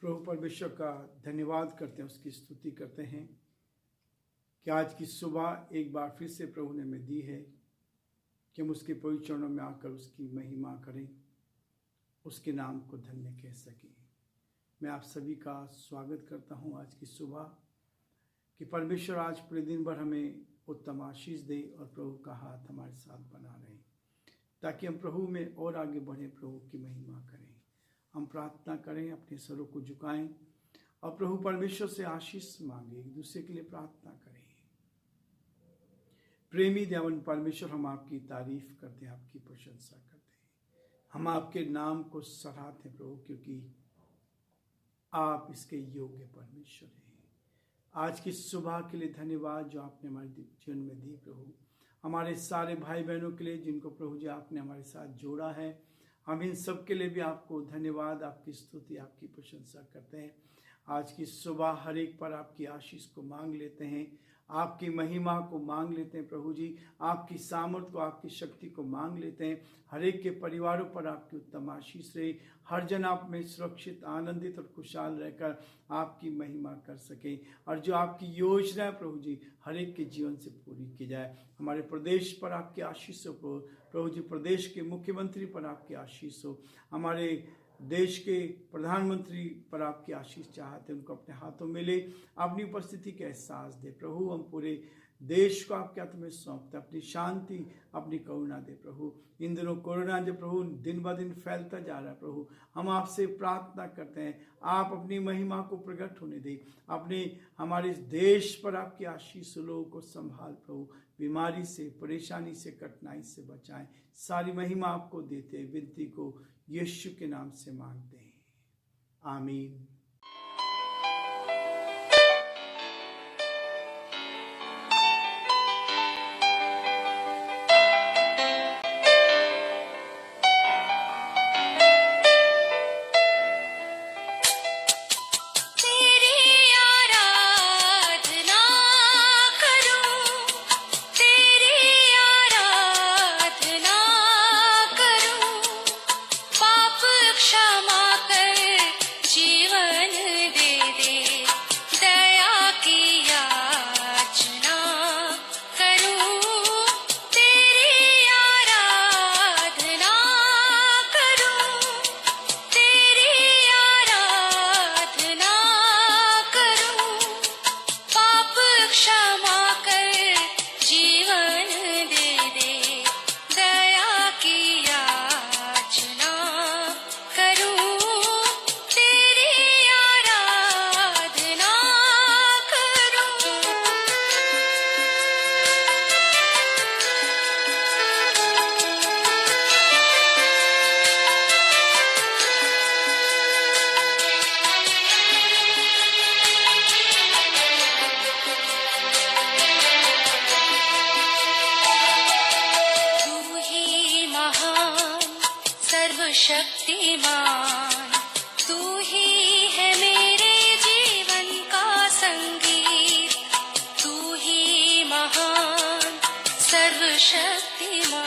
प्रभु परमेश्वर का धन्यवाद करते हैं, उसकी स्तुति करते हैं कि आज की सुबह एक बार फिर से प्रभु ने हमें दी है कि हम उसके पवित्र चरणों में आकर उसकी महिमा करें, उसके नाम को धन्य कह सकें। मैं आप सभी का स्वागत करता हूं आज की सुबह कि परमेश्वर आज पूरे दिन भर हमें उत्तम आशीष दे और प्रभु का हाथ हमारे साथ बना रहे ताकि हम प्रभु में और आगे बढ़ें, प्रभु की महिमा करें। हम प्रार्थना करें, अपने सरों को झुकाएं और प्रभु परमेश्वर से आशीष मांगे, एक दूसरे के लिए प्रार्थना करें। प्रेमी देवन परमेश्वर, हम आपकी तारीफ करते हैं, आपकी प्रशंसा करते हैं, हम आपके नाम को सराहते हैं प्रभु, क्योंकि आप इसके योग्य परमेश्वर हैं। आज की सुबह के लिए धन्यवाद जो आपने हमारे जीवन में दी प्रभु। हमारे सारे भाई बहनों के लिए जिनको प्रभु जी आपने हमारे साथ जोड़ा है, हम इन सब के लिए भी आपको धन्यवाद, आपकी स्तुति, आपकी प्रशंसा करते हैं। आज की सुबह हर एक पर आपकी आशीष को मांग लेते हैं, आपकी महिमा को मांग लेते हैं प्रभु जी, आपकी सामर्थ को, आपकी शक्ति को मांग लेते हैं। हर एक के परिवारों पर आपकी उत्तम आशीष रहे, हर जन आप में सुरक्षित, आनंदित और खुशहाल रहकर आपकी महिमा कर सकें और जो आपकी योजना है प्रभु जी हर एक के जीवन से पूरी की जाए। हमारे प्रदेश पर आपकी आशीष हो प्रभु जी, प्रदेश के मुख्यमंत्री पर आपकी आशीष हो, हमारे देश के प्रधानमंत्री पर आपकी आशीष चाहते, उनको अपने हाथों में ले अपनी उपस्थिति का एहसास दे प्रभु। हम पूरे देश को आपके हाथ में सौंपते, अपनी शांति, अपनी करुणा दे प्रभु। इन दिनों कोरोना जो प्रभु दिन ब दिन फैलता जा रहा है प्रभु, हम आपसे प्रार्थना करते हैं आप अपनी महिमा को प्रकट होने दें, अपने हमारे देश पर आपकी आशीष, लोगों को संभाल प्रभु, बीमारी से, परेशानी से, कठिनाई से बचाएं। सारी महिमा आपको देते हैं, विनती को यीशु के नाम से मांगते हैं, आमीन। शक्तिमान तू ही है मेरे जीवन का संगीत, तू ही महान सर्वशक्तिमान,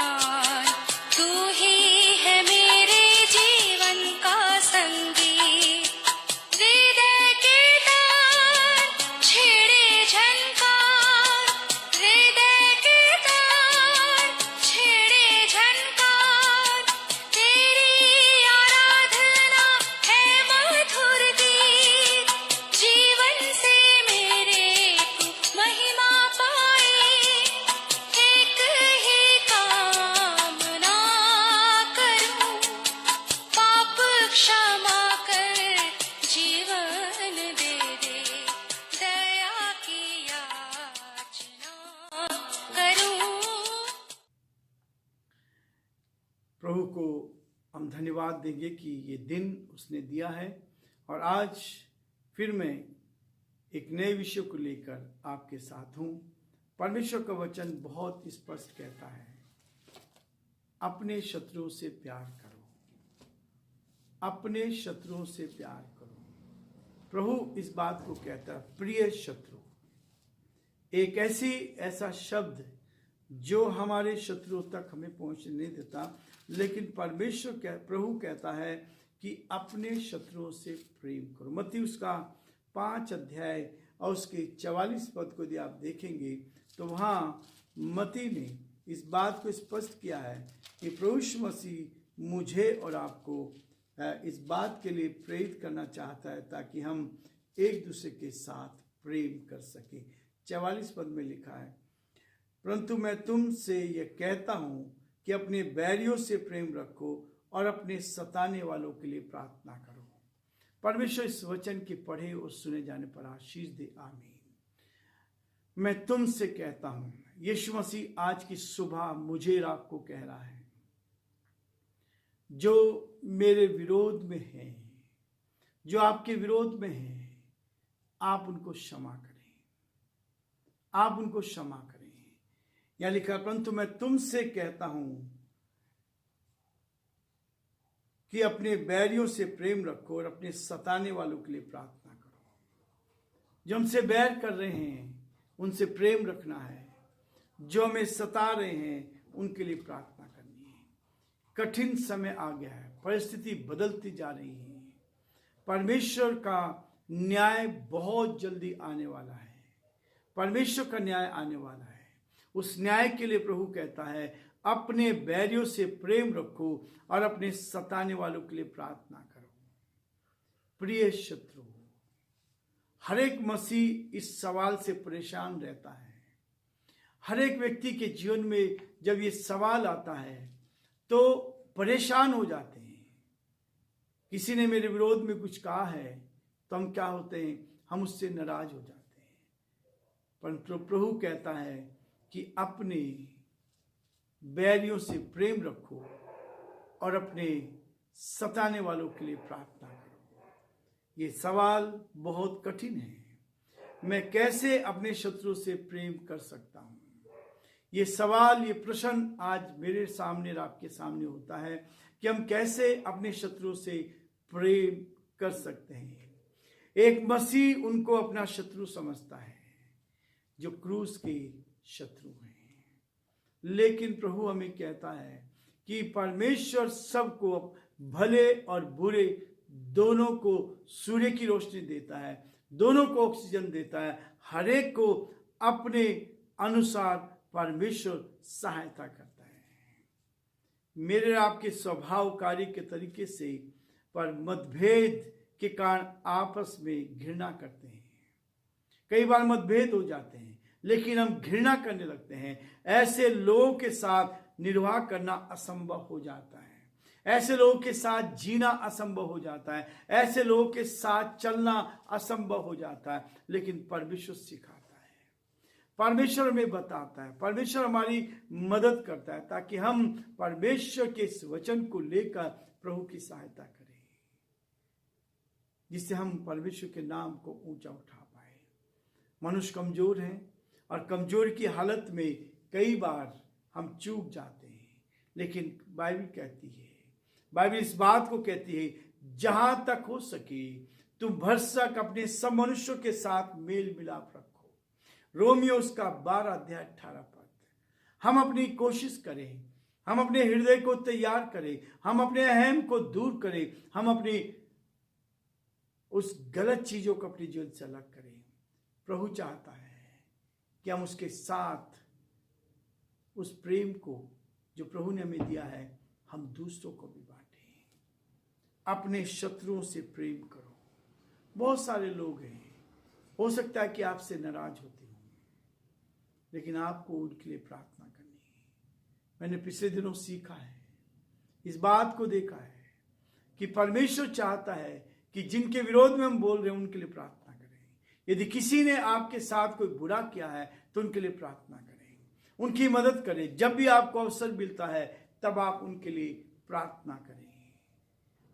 तू ही है मेरे जीवन का संगीत। हृदय के तार छेड़े झनकार, हृदय के तार छेड़े झनकार, तेरी आराधना है मधुर गीत। जीवन से मेरे तू महिमा पाए, एक ही कामना करूं, पाप क्षमा कर जीवन दे दे, दया की याचना करूं। प्रभु को हम धन्यवाद देंगे कि ये दिन उसने दिया है और आज फिर मैं एक नए विषय को लेकर आपके साथ हूँ। परमेश्वर का वचन बहुत स्पष्ट कहता है, अपने शत्रुओं से प्यार करो, अपने शत्रुओं से प्यार करो। प्रभु इस बात को कहता है, प्रिय शत्रु, एक ऐसा शब्द जो हमारे शत्रुओं तक हमें पहुंचने नहीं देता, लेकिन प्रभु कहता है कि अपने शत्रुओं से प्रेम करो। मत्ती उसका 5 अध्याय और उसके 44 पद को यदि आप देखेंगे तो वहाँ मत्ती ने इस बात को स्पष्ट किया है कि प्रभु यीशु मसीह मुझे और आपको इस बात के लिए प्रेरित करना चाहता है ताकि हम एक दूसरे के साथ प्रेम कर सके। 44 पद में लिखा है, परंतु मैं तुमसे यह कहता हूं कि अपने बैरियों से प्रेम रखो और अपने सताने वालों के लिए प्रार्थना करो। परमेश्वर इस वचन के पढ़े और सुने जाने पर आशीष दे, आमीन। मैं तुमसे कहता हूं, यीशु मसीह आज की सुबह मुझे और आपको कह रहा है, जो मेरे विरोध में है, जो आपके विरोध में है, आप उनको क्षमा करें, आप उनको क्षमा करें। यहां लिखा, परंतु मैं तुमसे कहता हूं कि अपने बैरियों से प्रेम रखो और अपने सताने वालों के लिए प्रार्थना करो। जो हमसे बैर कर रहे हैं उनसे प्रेम रखना है, जो हमें सता रहे हैं उनके लिए प्रार्थना करनी है। कठिन समय आ गया है, परिस्थिति बदलती जा रही है, परमेश्वर का न्याय बहुत जल्दी आने वाला है, परमेश्वर का न्याय आने वाला है। उस न्याय के लिए प्रभु कहता है, अपने बैरियों से प्रेम रखो और अपने सताने वालों के लिए प्रार्थना करो। प्रिय शत्रु, हर एक मसीह इस सवाल से परेशान रहता है। हर एक व्यक्ति के जीवन में जब ये सवाल आता है तो परेशान हो जाते हैं। किसी ने मेरे विरोध में कुछ कहा है तो हम क्या होते हैं, हम उससे नाराज हो जाते हैं। परंतु प्रभु कहता है कि अपने बैरियों से प्रेम रखो और अपने सताने वालों के लिए प्रार्थना करो। ये सवाल बहुत कठिन है। मैं कैसे अपने शत्रु से प्रेम कर सकता हूँ? ये सवाल, ये प्रश्न आज मेरे सामने और आपके सामने होता है कि हम कैसे अपने शत्रु से प्रेम कर सकते हैं। एक मसीह उनको अपना शत्रु समझता है जो क्रूस के शत्रु हैं। लेकिन प्रभु हमें कहता है कि परमेश्वर सबको, भले और बुरे दोनों को सूर्य की रोशनी देता है, दोनों को ऑक्सीजन देता है, हर एक को अपने अनुसार परमेश्वर सहायता करता है। मेरे आपके स्वभाव कार्य के तरीके से पर मतभेद के कारण आपस में घृणा करते हैं। कई बार मतभेद हो जाते हैं लेकिन हम घृणा करने लगते हैं। ऐसे लोगों के साथ निर्वाह करना असंभव हो जाता है, ऐसे लोगों के साथ जीना असंभव हो जाता है, ऐसे लोगों के साथ चलना असंभव हो जाता है। लेकिन परमेश्वर सिखाता है, परमेश्वर हमें बताता है, परमेश्वर हमारी मदद करता है ताकि हम परमेश्वर के इस वचन को लेकर प्रभु की सहायता करें, जिससे हम परमेश्वर के नाम को ऊंचा उठा पाए। मनुष्य कमजोर है और कमजोरी की हालत में कई बार हम चूक जाते हैं, लेकिन बाइबल कहती है, बाइबल इस बात को कहती है, जहां तक हो सके तुम भरसक अपने सब मनुष्यों के साथ मेल मिलाप रखो। रोमियो उसका 12 अध्याय 18 पद। हम अपनी कोशिश करें, हम अपने हृदय को तैयार करें, हम अपने अहम को दूर करें, हम अपनी उस गलत चीजों को अपने जीवन से अलग करें। प्रभु चाहता है कि हम उसके साथ उस प्रेम को जो प्रभु ने हमें दिया है हम दूसरों को भी बांटें। अपने शत्रुओं से प्रेम करो। बहुत सारे लोग हैं, हो सकता है कि आपसे नाराज होते हों, लेकिन आपको उनके लिए प्रार्थना करनी है। मैंने पिछले दिनों सीखा है, इस बात को देखा है कि परमेश्वर चाहता है कि जिनके विरोध में हम बोल रहे हैं उनके लिए प्रार्थना करें। यदि किसी ने आपके साथ कोई बुरा किया है तो उनके लिए प्रार्थना करें, उनकी मदद करें। जब भी आपको अवसर मिलता है तब आप उनके लिए प्रार्थना करें।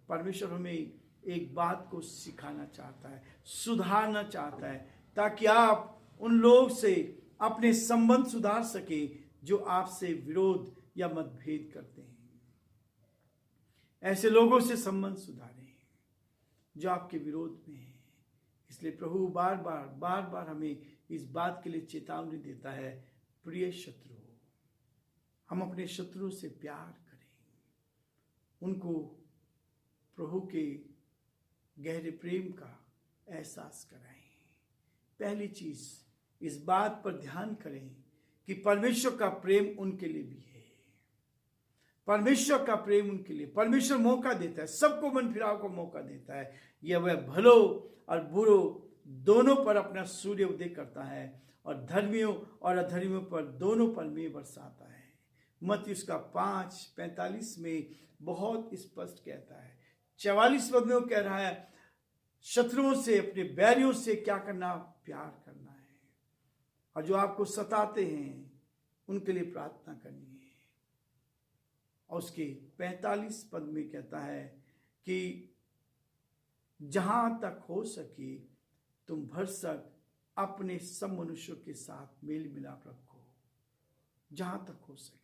परमेश्वर हमें एक बात को सिखाना चाहता है, सुधारना चाहता है, ताकि आप उन लोग से अपने संबंध सुधार सके जो आपसे विरोध या मतभेद करते हैं। ऐसे लोगों से संबंध सुधारें जो आपके विरोध में है। इसलिए प्रभु बार बार हमें इस बात के लिए चेतावनी देता है, प्रिय शत्रु, हम अपने शत्रु से प्यार करें, उनको प्रभु के गहरे प्रेम का एहसास कराएं। पहली चीज, इस बात पर ध्यान करें कि परमेश्वर का प्रेम उनके लिए भी है। परमेश्वर का प्रेम उनके लिए, परमेश्वर मौका देता है, सबको मन फिराव को मौका देता है। यह वह भलो और बुरो दोनों पर अपना सूर्य उदय करता है और धर्मियों और अधर्मियों पर दोनों पर मेघ बरसाता है। मत्ती उसका 5:45 में बहुत स्पष्ट कहता है। 44 पद में वो कह रहा है, शत्रुओं से, अपने बैरियों से क्या करना? प्यार करना है, और जो आपको सताते हैं उनके लिए प्रार्थना करनी है। और उसके 45 पद में कहता है कि जहां तक हो सके तुम भरसक अपने सब मनुष्यों के साथ मेल मिलाप रखो, जहां तक हो सके।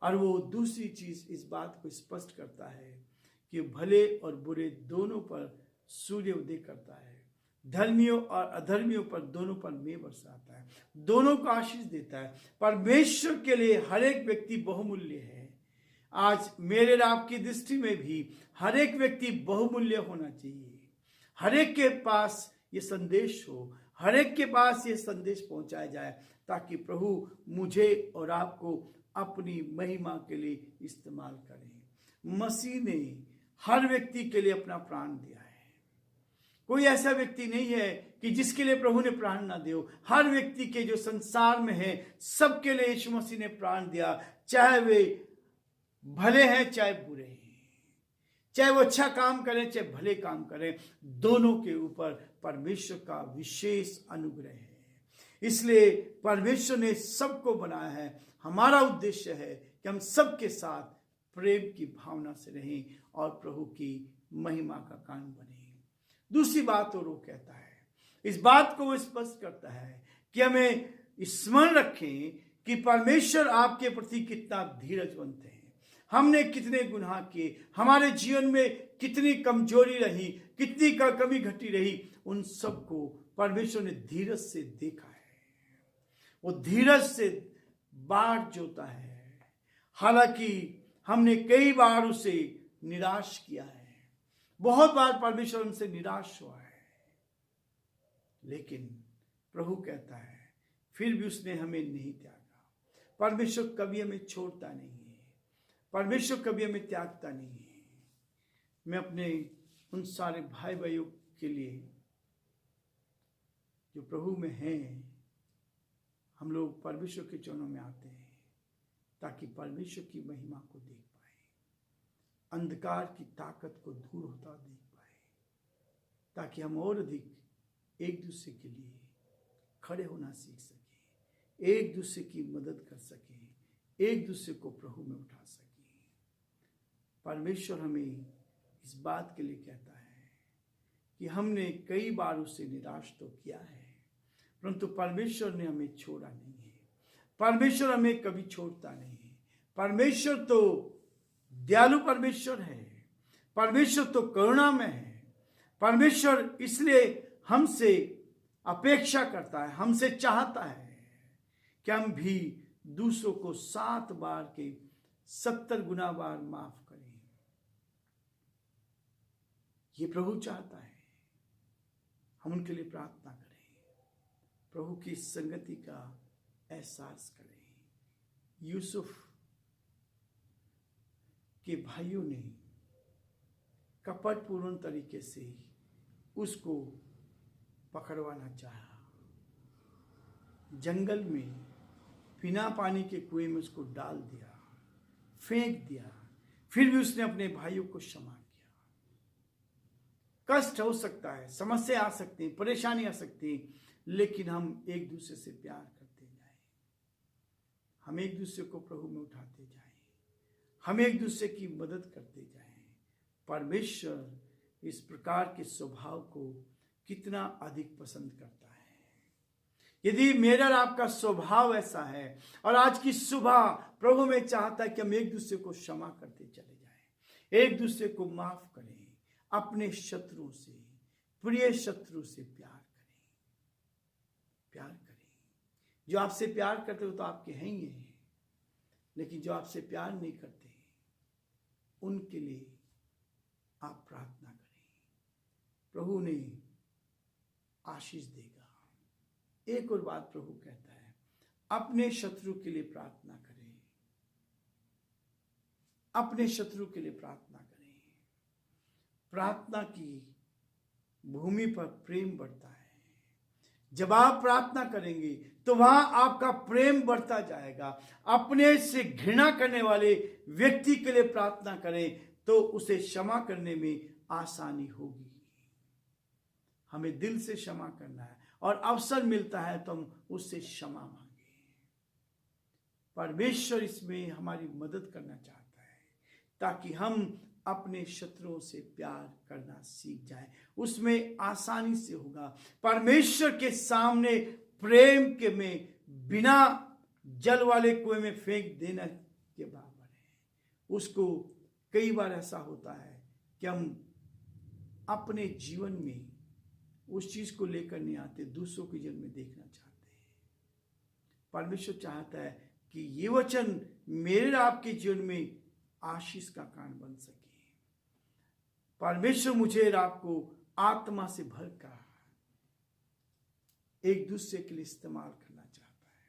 और वो दूसरी चीज इस बात को स्पष्ट करता है कि भले और बुरे दोनों पर सूर्य उदय करता है, धर्मियों और अधर्मियों पर दोनों पर मेघ बरसाता है, दोनों को आशीष देता है। परमेश्वर के लिए हर एक व्यक्ति बहुमूल्य है। आज मेरे और आपकी दृष्टि में भी हर एक व्यक्ति बहुमूल्य होना चाहिए। हर एक के पास ये संदेश हो, हर एक के पास ये संदेश पहुंचाया जाए, ताकि प्रभु मुझे और आपको अपनी महिमा के लिए इस्तेमाल करें। मसीह ने हर व्यक्ति के लिए अपना प्राण दिया है। कोई ऐसा व्यक्ति नहीं है कि जिसके लिए प्रभु ने प्राण ना दिया। हर व्यक्ति के जो संसार में है, सबके लिए यीशु मसीह ने प्राण दिया, चाहे वे भले हैं चाहे बुरे हैं, चाहे वो अच्छा काम करें चाहे भले काम करें, दोनों के ऊपर परमेश्वर का विशेष अनुग्रह है। इसलिए परमेश्वर ने सबको बनाया है। हमारा उद्देश्य है कि हम सबके साथ प्रेम की भावना से रहें और प्रभु की महिमा का कारण बने। दूसरी बात और वो कहता है, इस बात को वो स्पष्ट करता है कि हमें स्मरण रखें कि परमेश्वर आपके प्रति कितना धीरजवंत है। हमने कितने गुनाह किए, हमारे जीवन में कितनी कमजोरी रही, कितनी कमी घटी रही, उन सबको परमेश्वर ने धीरज से देखा है। वो धीरज से बाट जोता है। हालांकि हमने कई बार उसे निराश किया है, बहुत बार परमेश्वर हमसे निराश हुआ है, लेकिन प्रभु कहता है फिर भी उसने हमें नहीं त्यागा। परमेश्वर कभी हमें छोड़ता नहीं है, परमेश्वर कभी हमें त्यागता नहीं है। मैं अपने उन सारे भाई भाइयों के लिए जो प्रभु में हैं, हम लोग परमेश्वर के चरणों में आते हैं ताकि परमेश्वर की महिमा को देख पाए, अंधकार की ताकत को दूर होता देख पाए, ताकि हम और अधिक एक दूसरे के लिए खड़े होना सीख सकें, एक दूसरे की मदद कर सकें, एक दूसरे को प्रभु में उठा सकें। परमेश्वर हमें इस बात के लिए कहता है कि हमने कई बार उसे निराश तो किया है, परंतु परमेश्वर ने हमें छोड़ा नहीं है। परमेश्वर हमें कभी छोड़ता नहीं है। परमेश्वर तो दयालु परमेश्वर है, परमेश्वर तो करुणामय है। परमेश्वर इसलिए हमसे अपेक्षा करता है, हमसे चाहता है कि हम भी दूसरों को 7 बार के 70 गुना बार माफ करें। ये प्रभु चाहता है, हम उनके लिए प्रार्थना करें, प्रभु की संगति का एहसास करें। यूसुफ के भाइयों ने कपटपूर्ण तरीके से उसको पकड़वाना चाहा, जंगल में बिना पानी के कुएं में उसको डाल दिया, फेंक दिया, फिर भी उसने अपने भाइयों को क्षमा किया। कष्ट हो सकता है, समस्या आ सकती है, परेशानी आ सकती है, लेकिन हम एक दूसरे से प्यार करते जाएं, हम एक दूसरे को प्रभु में उठाते जाएं, हम एक दूसरे की मदद करते जाएं। परमेश्वर इस प्रकार के स्वभाव को कितना अधिक पसंद करता है। यदि मेरा और आपका स्वभाव ऐसा है और आज की सुबह प्रभु में चाहता है कि हम एक दूसरे को क्षमा करते चले जाएं, एक दूसरे को माफ करें, अपने शत्रुओं से, प्रिय शत्रु से प्यार करें। जो आपसे प्यार करते हो तो आपके हैं ही हैं, लेकिन जो आपसे प्यार नहीं करते उनके लिए आप प्रार्थना करें, प्रभु ने आशीष देगा। एक और बात प्रभु कहता है, अपने शत्रु के लिए प्रार्थना करें, अपने शत्रु के लिए प्रार्थना करें। प्रार्थना की भूमि पर प्रेम बढ़ता है। जब आप प्रार्थना करेंगे तो वहां आपका प्रेम बढ़ता जाएगा। अपने से घृणा करने वाले व्यक्ति के लिए प्रार्थना करें तो उसे क्षमा करने में आसानी होगी। हमें दिल से क्षमा करना है और अवसर मिलता है तो हम उससे क्षमा मांगे। परमेश्वर इसमें हमारी मदद करना चाहता है ताकि हम अपने शत्रुओं से प्यार करना सीख जाएं। उसमें आसानी से होगा। परमेश्वर के सामने प्रेम के में बिना जल वाले कुएं में फेंक देना के बराबर है। उसको कई बार ऐसा होता है कि हम अपने जीवन में उस चीज को लेकर नहीं आते, दूसरों के जीवन में देखना चाहते हैं। परमेश्वर चाहता है कि ये वचन मेरे आपके जीवन में आशीष का कारण बन सके। परमेश्वर मुझे और आपको आत्मा से भरकर एक दूसरे के लिए इस्तेमाल करना चाहता है।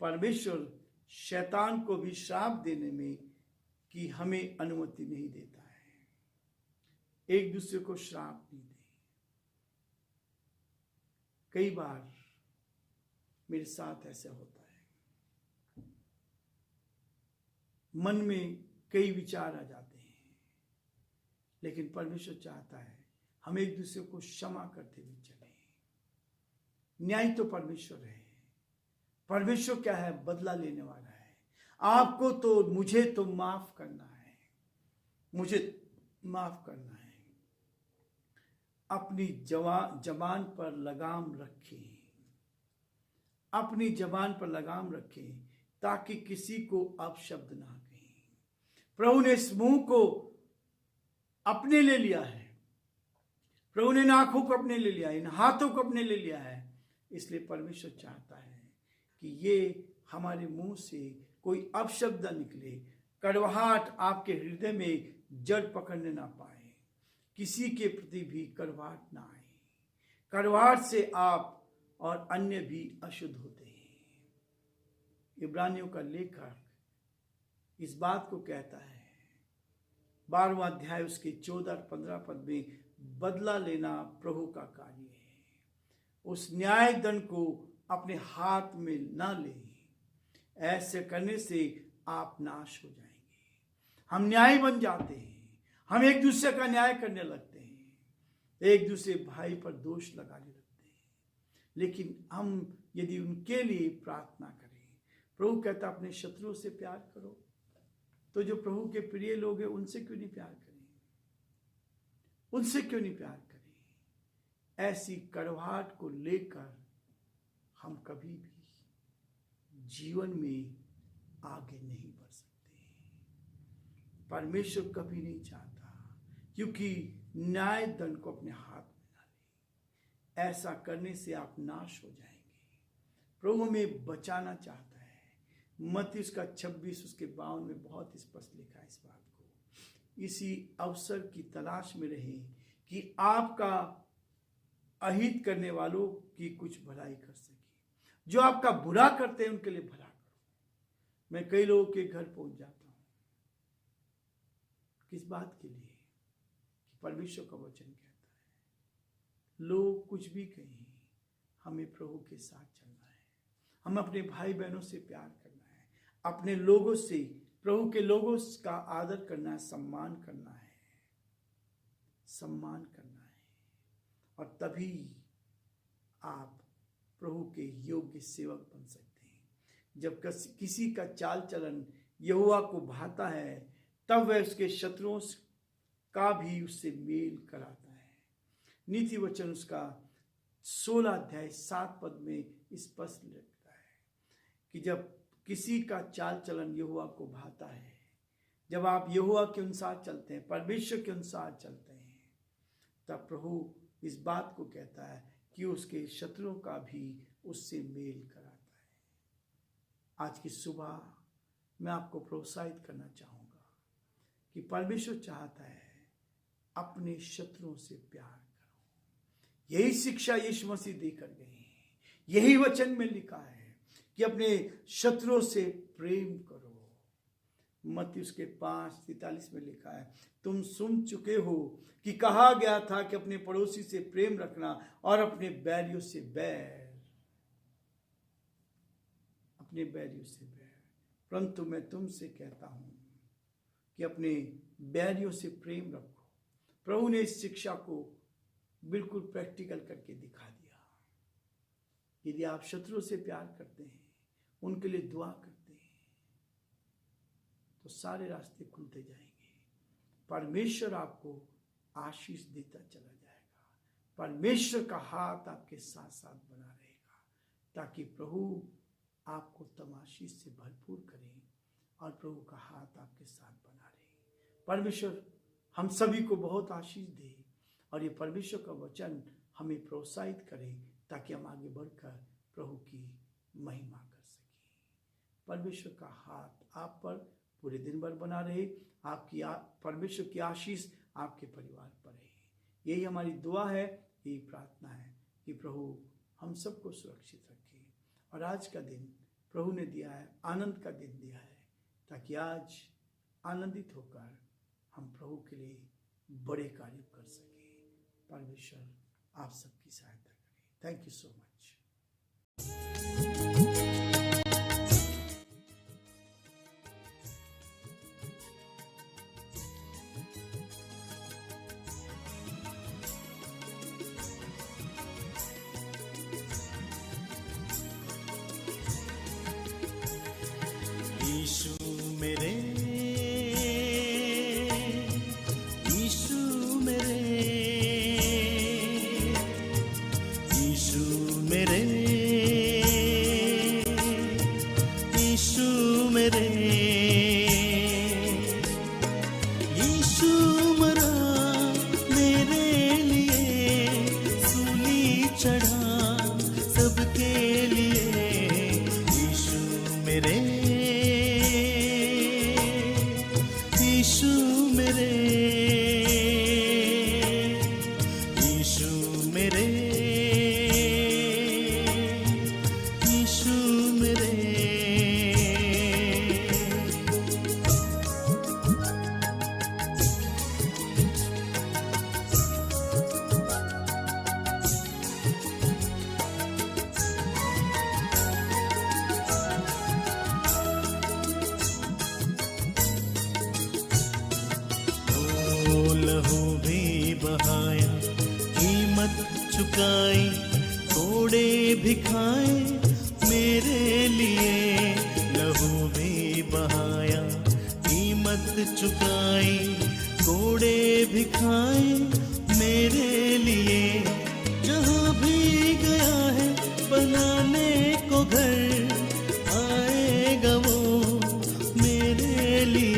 परमेश्वर शैतान को भी श्राप देने में कि हमें अनुमति नहीं देता है। एक दूसरे को श्राप नहीं दे। कई बार मेरे साथ ऐसा होता है, मन में कई विचार आ जाते हैं, लेकिन परमेश्वर चाहता है हम एक दूसरे को क्षमा करते हुए चलें। न्याय तो परमेश्वर है। परमेश्वर क्या है? बदला लेने वाला है। आपको तो मुझे तो माफ करना है, मुझे माफ करना है। अपनी जबान पर लगाम रखें, अपनी जबान पर लगाम रखें ताकि किसी को अपशब्द ना कहें। प्रभु ने इस मुंह को अपने ले लिया है, प्रभु ने इन आंखों को अपने ले लिया है, इन हाथों को अपने ले लिया है। इसलिए परमेश्वर चाहता है कि ये हमारे मुंह से कोई अपशब्द न निकले, कड़वाहट आपके हृदय में जड़ पकड़ने ना पाए, किसी के प्रति भी कड़वाहट ना आए। कड़वाहट से आप और अन्य भी अशुद्ध होते हैं। इब्रानियों का लेखक इस बात को कहता है, 12वां अध्याय उसके 14-15 पद में, बदला लेना प्रभु का कार्य है। उस न्याय दंड को अपने हाथ में ना लें, ऐसे करने से आप नाश हो जाएंगे। हम न्याय बन जाते हैं, हम एक दूसरे का न्याय करने लगते हैं, एक दूसरे भाई पर दोष लगाने लगते हैं। लेकिन हम यदि उनके लिए प्रार्थना करें, प्रभु कहता अपने शत्रुओं से प्यार करो, तो जो प्रभु के प्रिय लोग हैं उनसे क्यों नहीं प्यार करें? उनसे क्यों नहीं प्यार करें? ऐसी कड़वाहट को लेकर हम कभी भी जीवन में आगे नहीं बढ़ सकते। परमेश्वर कभी नहीं चाहता क्योंकि न्याय दंड को अपने हाथ में ना ले। ऐसा करने से आप नाश हो जाएंगे। प्रभु हमें बचाना चाहता है। मत्ती उसका 26 उसके 52 में बहुत स्पष्ट लिखा है इस बात को। इसी अवसर की तलाश में रहें कि आपका अहित करने वालों की कुछ भलाई कर सके। जो आपका बुरा करते हैं उनके लिए भला करो। मैं कई लोगों के घर पहुंच जाता हूं, किस बात के लिए? कि परमेश्वर का वचन कहता है लोग कुछ भी कहें, हमें प्रभु के साथ चलना है। हम अपने भाई बहनों से प्यार करना है, अपने लोगों से, प्रभु के लोगों का आदर करना है, सम्मान करना है, सम्मान करना है। और तभी आप प्रभु के योग्य सेवक बन सकते हैं। जब किसी का चाल चलन यहोवा को भाता है, तब वह उसके शत्रुओं का भी उससे मेल कराता है। नीति वचन उसका 16 अध्याय 7 पद में स्पष्ट लिखता है कि जब किसी का चाल चलन यहोवा को भाता है, जब आप यहोवा के अनुसार चलते हैं, परमेश्वर के अनुसार चलते हैं, तब प्रभु इस बात को कहता है कि उसके शत्रुओं का भी उससे मेल कराता है। आज की सुबह मैं आपको प्रोत्साहित करना चाहूँगा कि परमेश्वर चाहता है अपने शत्रुओं से प्यार करो। यही शिक्षा यीशु मसीह देकर गए हैं। यही वचन में लिखा है कि अपने शत्रुओं से प्रेम करो। मत्ती उसके 5:43 में लिखा है, तुम सुन चुके हो कि कहा गया था कि अपने पड़ोसी से प्रेम रखना और अपने बैरियों से बैर, परंतु मैं तुमसे कहता हूं कि अपने बैरियों से प्रेम रखो। प्रभु ने इस शिक्षा को बिल्कुल प्रैक्टिकल करके दिखा दिया। यदि आप शत्रुओं से प्यार करते हैं, उनके लिए दुआ करते हैं, तो सारे रास्ते खुलते जाएंगे। परमेश्वर आपको आशीष देता चला जाएगा। परमेश्वर का हाथ आपके साथ साथ बना रहेगा, ताकि प्रभु आपको तमाशीष से भरपूर करें और प्रभु का हाथ आपके साथ बना रहे। परमेश्वर हम सभी को बहुत आशीष दे और ये परमेश्वर का वचन हमें प्रोत्साहित करे, ताकि हम आगे बढ़कर प्रभु की महिमा कर सकें। परमेश्वर का हाथ आप पर पूरे दिन भर बना रहे। आपकी परमेश्वर की आशीष आपके परिवार पर रहे। यही हमारी दुआ है, यही प्रार्थना है कि प्रभु हम सबको सुरक्षित रखे। और आज का दिन प्रभु ने दिया है, आनंद का दिन दिया है, ताकि आज आनंदित होकर हम प्रभु के लिए बड़े कार्य कर सकें। परमेश्वर आप सबकी सहायता करें। Thank you so much. लहू भी बहाया, कीमत चुकाई, कोड़े भी खाए मेरे लिए। लहू भी बहाया, कीमत चुकाई, कोड़े भी खाए मेरे लिए। जहाँ भी गया है बनाने को घर, आएगा वो मेरे लिए।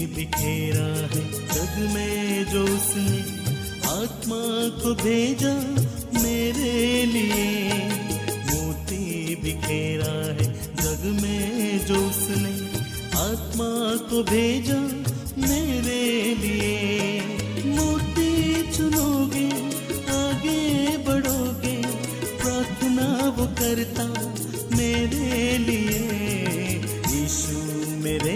बिखेरा है जग में जो उसने, आत्मा को भेजा मेरे लिए। मोती बिखेरा है जग में जो उसने, आत्मा को भेजा मेरे लिए। मोती चुनोगे आगे बढ़ोगे, प्रार्थना वो करता मेरे लिए। यीशु मेरे,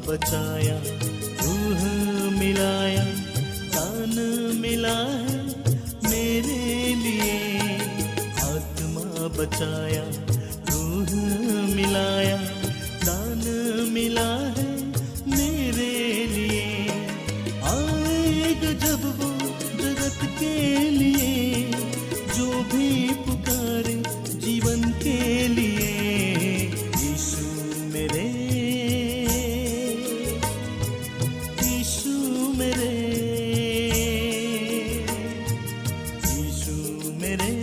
बचाया, रूह मिलाया, दान मिला है मेरे लिए। आत्मा बचाया, रूह मिलाया, दान मिला है मेरे लिए। आएगा जब वो जगत के लिए, जो भी पुकारे जीवन के लिए। यीशु मेरे, यीशु मेरे, यीशु मेरे,